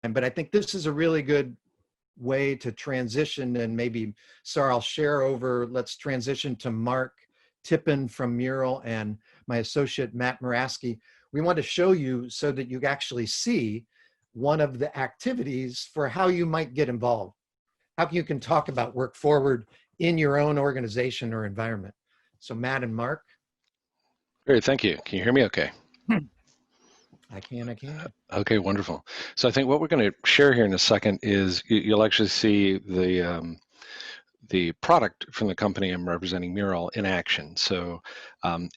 But I think this is a really good way to transition, and maybe, Sarah, I'll share over, let's transition to Mark Tippin from Mural and my associate, Matt Muraski. We want to show you so that you actually see one of the activities for how you might get involved, how you can talk about work forward in your own organization or environment. So Matt and Mark. Great, thank you. Can you hear me okay? I can. Okay, wonderful. So I think what we're going to share here in a second is you'll actually see the product from the company I'm representing, Mural, in action. So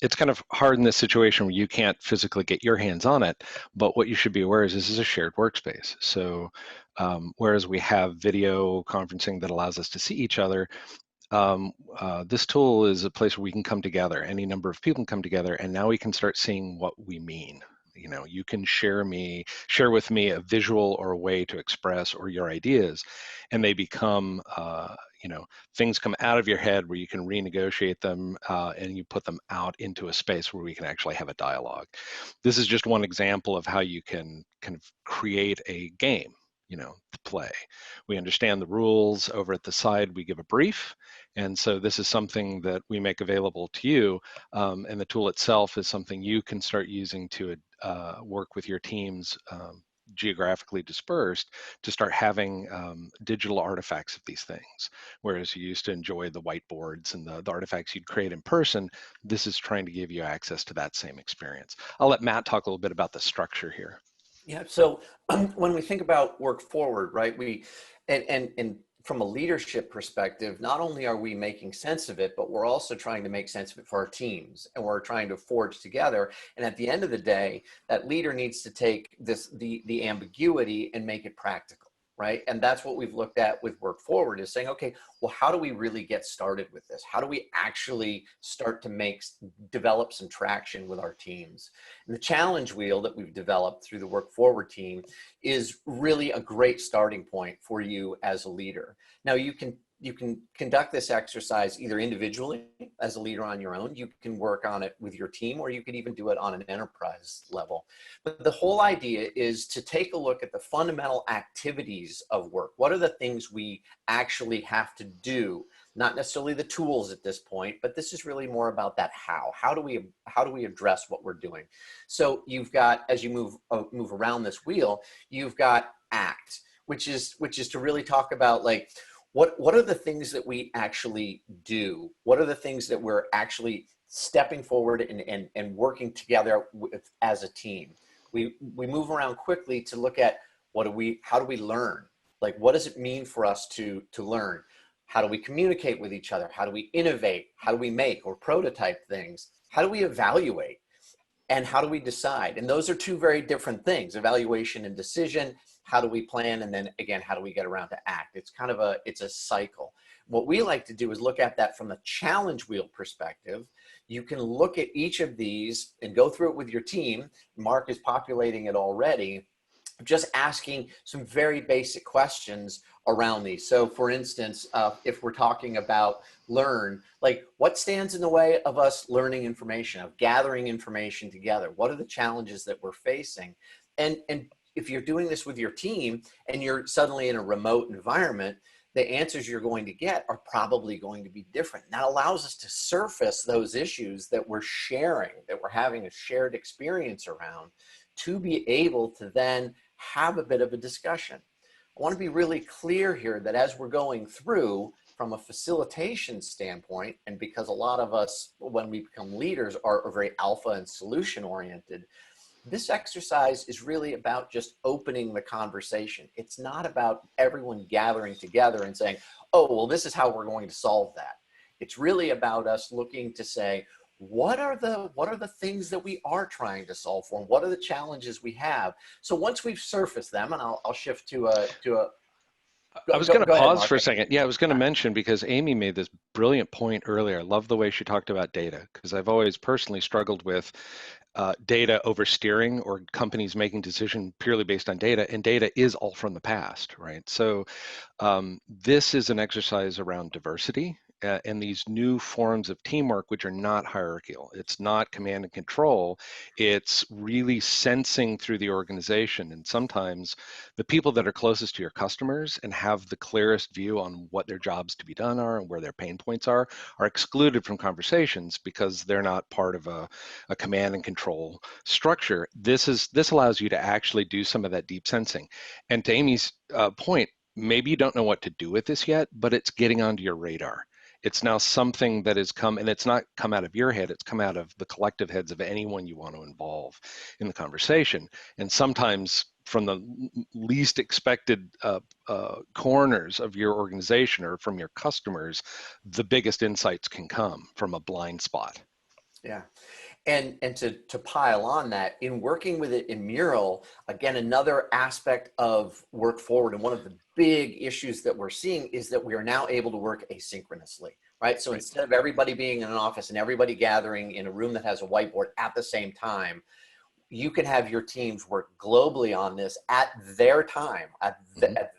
it's kind of hard in this situation where you can't physically get your hands on it, but what you should be aware is this is a shared workspace. So whereas we have video conferencing that allows us to see each other, this tool is a place where we can come together. Any number of people can come together, and now we can start seeing what we mean. You know, you can share with me a visual or a way to express or your ideas, and they become, you know, things come out of your head where you can renegotiate them, and you put them out into a space where we can actually have a dialogue. This is just one example of how you can kind of create a game, you know, to play. We understand the rules. Over at the side, we give a brief. And so this is something that we make available to you. And the tool itself is something you can start using to work with your teams geographically dispersed to start having digital artifacts of these things. Whereas you used to enjoy the whiteboards and the artifacts you'd create in person, this is trying to give you access to that same experience. I'll let Matt talk a little bit about the structure here. Yeah, so when we think about work forward, right, and from a leadership perspective, not only are we making sense of it, but we're also trying to make sense of it for our teams, and we're trying to forge together. And at the end of the day, that leader needs to take the ambiguity and make it practical, right? And that's what we've looked at with work forward, is saying, okay, well, how do we really get started with this? How do we actually start to develop some traction with our teams? And the challenge wheel that we've developed through the work forward team is really a great starting point for you as a leader. Now you can conduct this exercise either individually as a leader on your own. You can work on it with your team, or you could even do it on an enterprise level. But the whole idea is to take a look at the fundamental activities of work. What are the things we actually have to do? Not necessarily the tools at this point, but this is really more about that how. How do we address what we're doing? So you've got, as you move around this wheel, you've got act, which is to really talk about, like, what are the things that we actually do? What are the things that we're actually stepping forward and working together with as a team? We move around quickly to look at how do we learn? Like, what does it mean for us to learn? How do we communicate with each other? How do we innovate? How do we make or prototype things? How do we evaluate? And how do we decide? And those are two very different things: evaluation and decision. How do we plan? And then again, how do we get around to act? It's kind of it's a cycle. What we like to do is look at that from the challenge wheel perspective. You can look at each of these and go through it with your team. Mark is populating it already, just asking some very basic questions around these. So for instance, if we're talking about learn, like, what stands in the way of us learning information, of gathering information together? What are the challenges that we're facing? And if you're doing this with your team and you're suddenly in a remote environment, the answers you're going to get are probably going to be different. That allows us to surface those issues that we're sharing, that we're having a shared experience around, to be able to then have a bit of a discussion. I want to be really clear here that as we're going through, from a facilitation standpoint, and because a lot of us, when we become leaders, are very alpha and solution oriented, this exercise is really about just opening the conversation. It's not about everyone gathering together and saying, oh, well, this is how we're going to solve that. It's really about us looking to say, what are the things that we are trying to solve for? What are the challenges we have? So once we've surfaced them, and I'll shift to a I was going to pause for a second. Yeah, I was going to mention, because Amy made this brilliant point earlier. I love the way she talked about data, because I've always personally struggled with data oversteering, or companies making decisions purely based on data, and data is all from the past, right? So this is an exercise around diversity and these new forms of teamwork, which are not hierarchical. It's not command and control. It's really sensing through the organization. And sometimes the people that are closest to your customers and have the clearest view on what their jobs to be done are and where their pain points are excluded from conversations because they're not part of a command and control structure. This allows you to actually do some of that deep sensing. And to Amy's point, maybe you don't know what to do with this yet, but it's getting onto your radar. It's now something that has come, and it's not come out of your head, it's come out of the collective heads of anyone you want to involve in the conversation. And sometimes from the least expected corners of your organization or from your customers, the biggest insights can come from a blind spot. Yeah. And to pile on that, in working with it in Mural, again, another aspect of work forward, and one of the big issues that we're seeing is that we are now able to work asynchronously, right? So instead of everybody being in an office and everybody gathering in a room that has a whiteboard at the same time, you can have your teams work globally on this at their time, at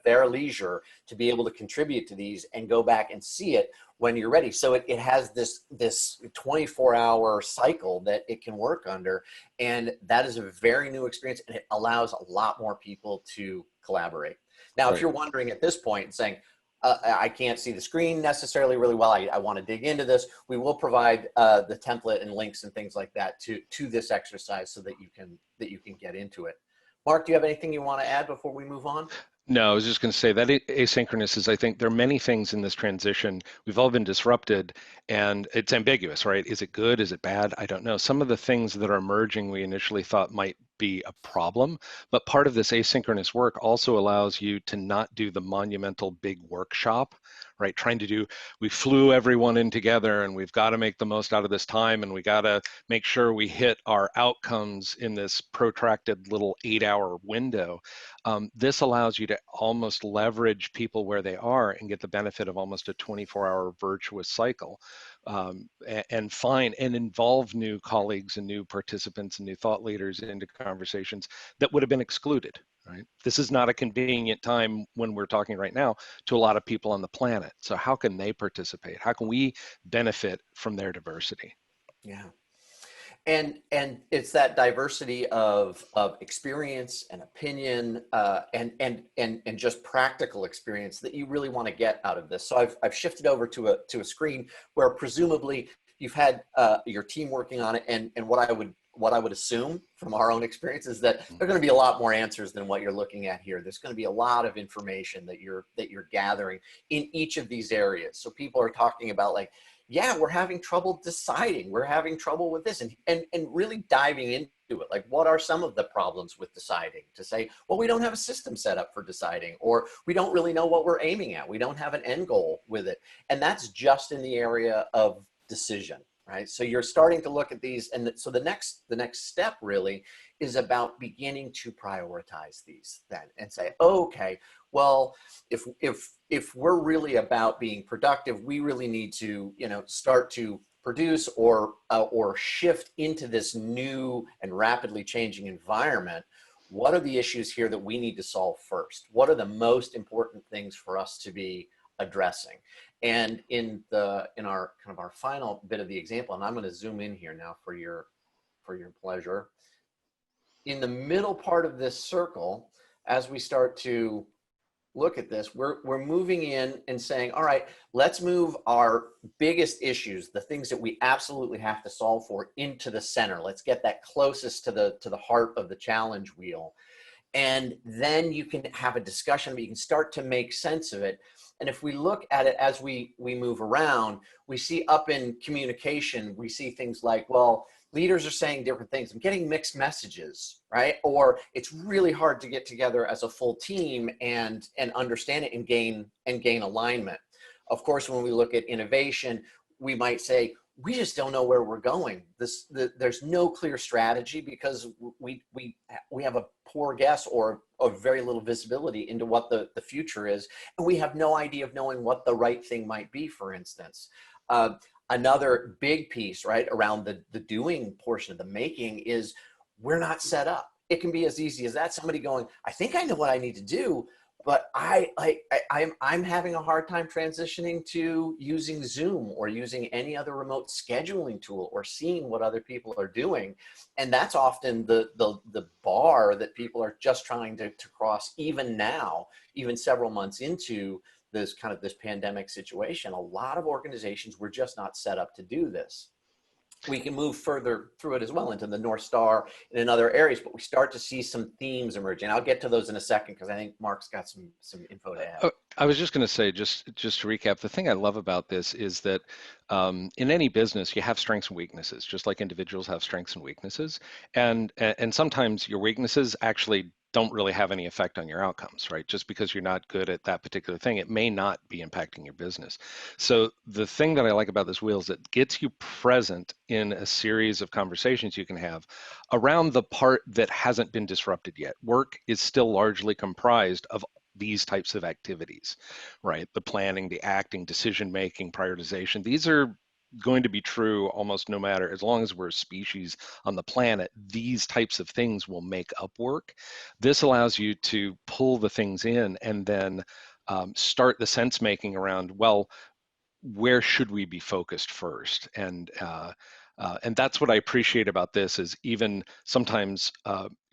their leisure, to be able to contribute to these and go back and see it when you're ready. So it has this 24-hour cycle that it can work under. And that is a very new experience, and it allows a lot more people to collaborate. Now, if you're wondering at this point and saying, I can't see the screen necessarily really well, I want to dig into this, we will provide the template and links and things like that to this exercise so that you can get into it. Mark, do you have anything you want to add before we move on? No, I was just going to say that asynchronous is, I think there are many things in this transition. We've all been disrupted and it's ambiguous, right? Is it good? Is it bad? I don't know. Some of the things that are emerging we initially thought might be a problem, but part of this asynchronous work also allows you to not do the monumental big workshop, right? We flew everyone in together and we've got to make the most out of this time and we got to make sure we hit our outcomes in this protracted little 8-hour window. This allows you to almost leverage people where they are and get the benefit of almost a 24-hour virtuous cycle, and involve new colleagues and new participants and new thought leaders into conversations that would have been excluded, right? This is not a convenient time when we're talking right now to a lot of people on the planet. So how can they participate? How can we benefit from their diversity? Yeah. And it's that diversity of experience and opinion, and just practical experience that you really want to get out of this. So I've shifted over to a screen where presumably you've had your team working on it, and what I would assume from our own experience is that there are going to be a lot more answers than what you're looking at here. There's going to be a lot of information that you're gathering in each of these areas. So people are talking about, like, yeah, we're having trouble deciding. We're having trouble with this, and really diving into it. Like, what are some of the problems with deciding? To say, well, we don't have a system set up for deciding, or we don't really know what we're aiming at. We don't have an end goal with it. And that's just in the area of decision, right? So you're starting to look at these. And so the next step really is about beginning to prioritize these then and say, okay, well, if we're really about being productive, we really need to, start to produce or shift into this new and rapidly changing environment. What are the issues here that we need to solve first? What are the most important things for us to be addressing? And in our kind of our final bit of the example, and I'm going to zoom in here now for your pleasure. In the middle part of this circle, as we start to look at this, we're moving in and saying, all right, let's move our biggest issues, the things that we absolutely have to solve for, into the center. Let's get that closest to the heart of the challenge wheel. And then you can have a discussion, but you can start to make sense of it. And if we look at it as we move around, we see up in communication, we see things like, well, leaders are saying different things. I'm getting mixed messages, right? Or it's really hard to get together as a full team and understand it and gain alignment. Of course, when we look at innovation, we might say, we just don't know where we're going. There's no clear strategy because we have a poor guess or very little visibility into what the future is. And we have no idea of knowing what the right thing might be, for instance. Another big piece, right, around the doing portion of the making is we're not set up. It can be as easy as that. Somebody going, I think I know what I need to do. but I'm having a hard time transitioning to using Zoom or using any other remote scheduling tool or seeing what other people are doing. And that's often the bar that people are just trying to cross even now, even several months into this pandemic situation. A lot of organizations were just not set up to do this. We can move further through it as well into the North Star and in other areas, but we start to see some themes emerging. I'll get to those in a second because I think Mark's got some info to add. I was just going to say, just to recap, the thing I love about this is that in any business, you have strengths and weaknesses, just like individuals have strengths and weaknesses. And sometimes your weaknesses actually don't really have any effect on your outcomes, right? Just because you're not good at that particular thing, it may not be impacting your business. So the thing that I like about this wheel is it gets you present in a series of conversations you can have around the part that hasn't been disrupted yet. Work is still largely comprised of these types of activities, right? The planning, the acting, decision making, prioritization. These are going to be true almost no matter, as long as we're a species on the planet. These types of things will make up work. This allows you to pull the things in and then start the sense making around, well, where should we be focused first? And that's what I appreciate about this is even sometimes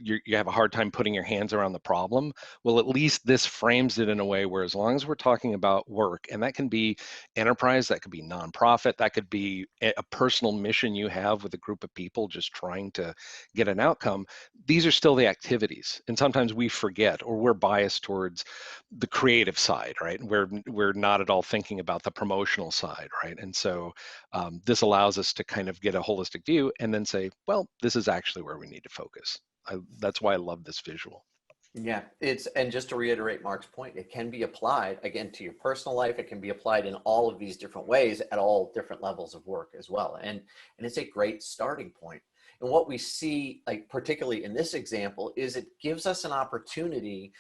you have a hard time putting your hands around the problem. Well, at least this frames it in a way where as long as we're talking about work, and that can be enterprise, that could be nonprofit, that could be a personal mission you have with a group of people just trying to get an outcome, these are still the activities. And sometimes we forget or we're biased towards the creative side, right? We're not at all thinking about the promotional side, right? And so this allows us to kind of get a holistic view and then say, well, this is actually where we need to focus. That's why I love this visual. Yeah, and just to reiterate Mark's point, it can be applied again to your personal life. It can be applied in all of these different ways at all different levels of work as well. And it's a great starting point. And what we see, like particularly in this example, is it gives us an opportunity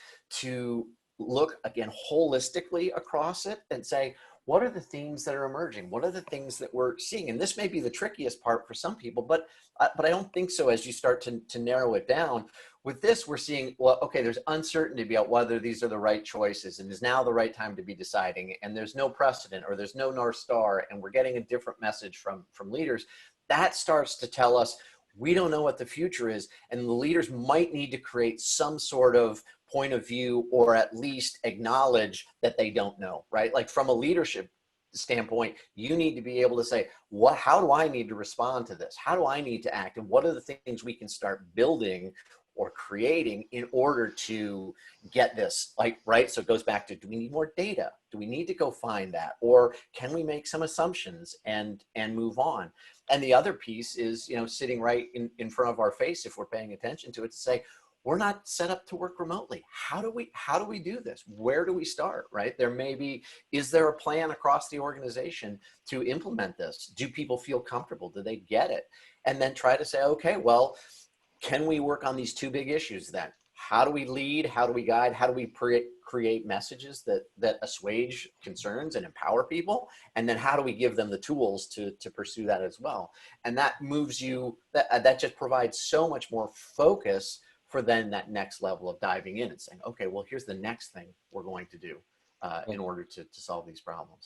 to look again holistically across it and say, what are the themes that are emerging? What are the things that we're seeing? And this may be the trickiest part for some people, but I don't think so as you start to narrow it down. With this, we're seeing, well, okay, there's uncertainty about whether these are the right choices and is now the right time to be deciding, and there's no precedent or there's no North Star, and we're getting a different message from leaders. That starts to tell us we don't know what the future is, and the leaders might need to create some sort of point of view or at least acknowledge that they don't know, right? Like from a leadership standpoint, you need to be able to say, how do I need to respond to this? How do I need to act? And what are the things we can start building or creating in order to get this, like, right? So it goes back to, do we need more data? Do we need to go find that? Or can we make some assumptions and move on? And the other piece is, sitting right in front of our face, if we're paying attention to it, to say, we're not set up to work remotely. How do we do this? Where do we start, right? Is there a plan across the organization to implement this? Do people feel comfortable? Do they get it? And then try to say, okay, well, can we work on these two big issues then? How do we lead? How do we guide? How do we create messages that assuage concerns and empower people? And then how do we give them the tools to pursue that as well? And that moves you, that just provides so much more focus for then that next level of diving in and saying, okay, well, here's the next thing we're going to do in order to solve these problems.